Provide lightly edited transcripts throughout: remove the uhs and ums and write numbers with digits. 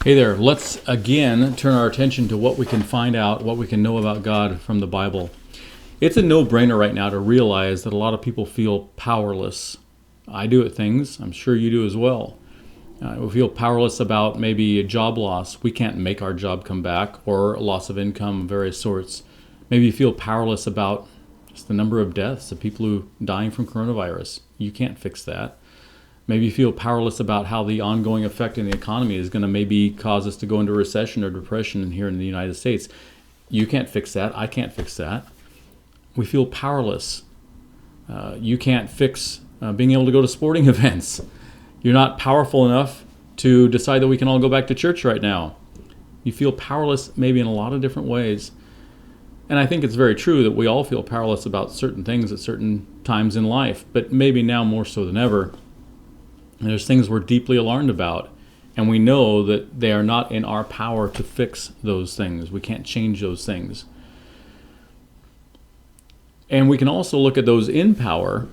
Hey there, let's again turn our attention to what we can find out, what we can know about God from the Bible. It's a no-brainer right now to realize that a lot of people feel powerless. I do at things, I'm sure you do as well. We feel powerless about maybe a job loss. We can't make our job come back, or a loss of income of various sorts. Maybe you feel powerless about just the number of deaths of people who are dying from coronavirus. You can't fix that. Maybe you feel powerless about how the ongoing effect in the economy is going to maybe cause us to go into recession or depression here in the United States. You can't fix that. I can't fix that. We feel powerless. You can't fix being able to go to sporting events. You're not powerful enough to decide that we can all go back to church right now. You feel powerless maybe in a lot of different ways. And I think it's very true that we all feel powerless about certain things at certain times in life, but maybe now more so than ever. And there's things we're deeply alarmed about, and we know that they are not in our power to fix those things. We can't change those things. And we can also look at those in power,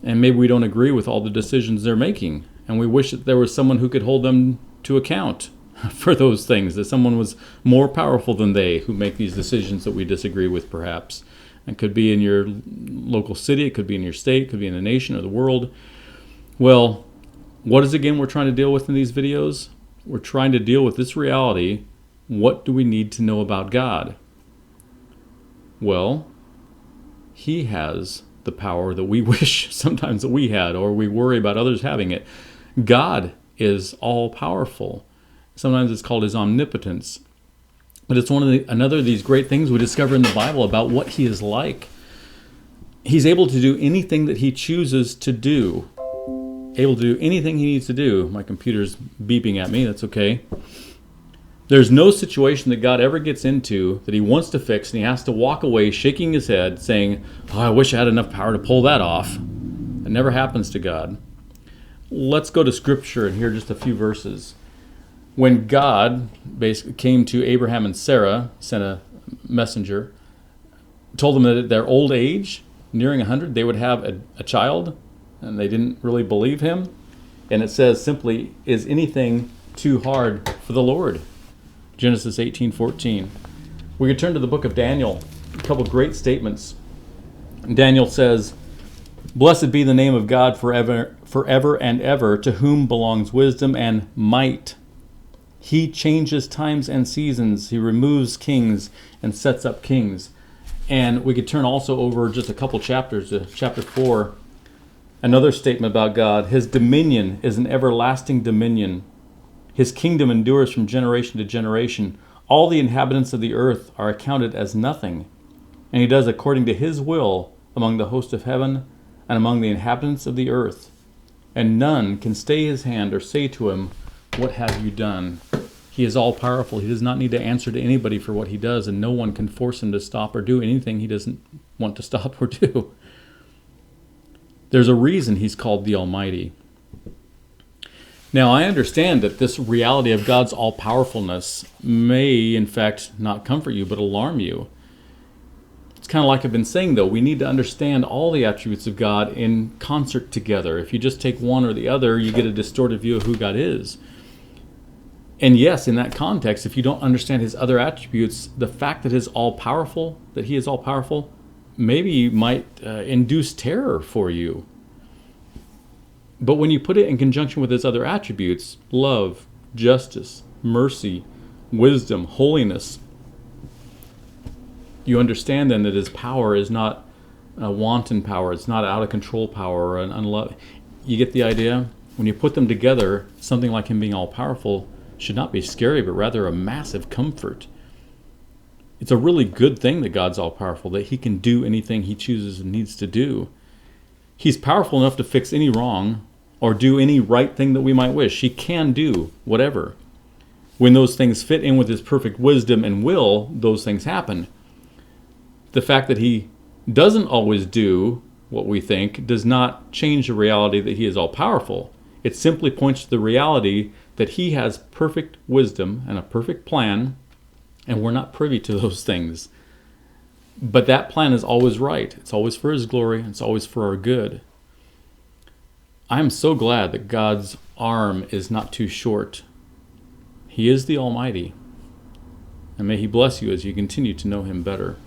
and maybe we don't agree with all the decisions they're making, and we wish that there was someone who could hold them to account for those things, that someone was more powerful than they who make these decisions that we disagree with perhaps. It could be in your local city, it could be in your state, it could be in the nation or the world. Well, what is again we're trying to deal with in these videos? We're trying to deal with this reality. What do we need to know about God? Well, He has the power that we wish sometimes that we had, or we worry about others having it. God is all-powerful. Sometimes it's called His omnipotence. But it's another of these great things we discover in the Bible about what He is like. He's able to do anything that He chooses to do. Able to do anything He needs to do. My computer's beeping at me, that's okay. There's no situation that God ever gets into that He wants to fix and He has to walk away shaking His head saying, "Oh, I wish I had enough power to pull that off." It never happens to God. Let's go to Scripture and hear just a few verses. When God basically came to Abraham and Sarah, sent a messenger, told them that at their old age, nearing 100, they would have a child, and they didn't really believe Him. And it says simply, "Is anything too hard for the Lord?" Genesis 18:14. We could turn to the book of Daniel. A couple great statements. Daniel says, "Blessed be the name of God forever and ever, to whom belongs wisdom and might. He changes times and seasons. He removes kings and sets up kings." And we could turn also over just a couple chapters to chapter 4. Another statement about God: His dominion is an everlasting dominion. His kingdom endures from generation to generation. All the inhabitants of the earth are accounted as nothing. And He does according to His will among the host of heaven and among the inhabitants of the earth. And none can stay His hand or say to Him, "What have you done?" He is all powerful. He does not need to answer to anybody for what He does, and no one can force Him to stop or do anything He doesn't want to stop or do. There's a reason He's called the Almighty. Now, I understand that this reality of God's all-powerfulness may, in fact, not comfort you, but alarm you. It's kind of like I've been saying, though. We need to understand all the attributes of God in concert together. If you just take one or the other, you get a distorted view of who God is. And yes, in that context, if you don't understand His other attributes, the fact that He is all-powerful, maybe might induce terror for you. But when you put it in conjunction with His other attributes, love, justice, mercy, wisdom, holiness, you understand then that His power is not a wanton power. It's not out of control power or an unloved. You get the idea? When you put them together, something like Him being all-powerful should not be scary, but rather a massive comfort. It's a really good thing that God's all-powerful, that He can do anything He chooses and needs to do. He's powerful enough to fix any wrong or do any right thing that we might wish. He can do whatever. When those things fit in with His perfect wisdom and will, those things happen. The fact that He doesn't always do what we think does not change the reality that He is all-powerful. It simply points to the reality that He has perfect wisdom and a perfect plan, and we're not privy to those things. But that plan is always right. It's always for His glory. It's always for our good. I'm so glad that God's arm is not too short. He is the Almighty. And may He bless you as you continue to know Him better.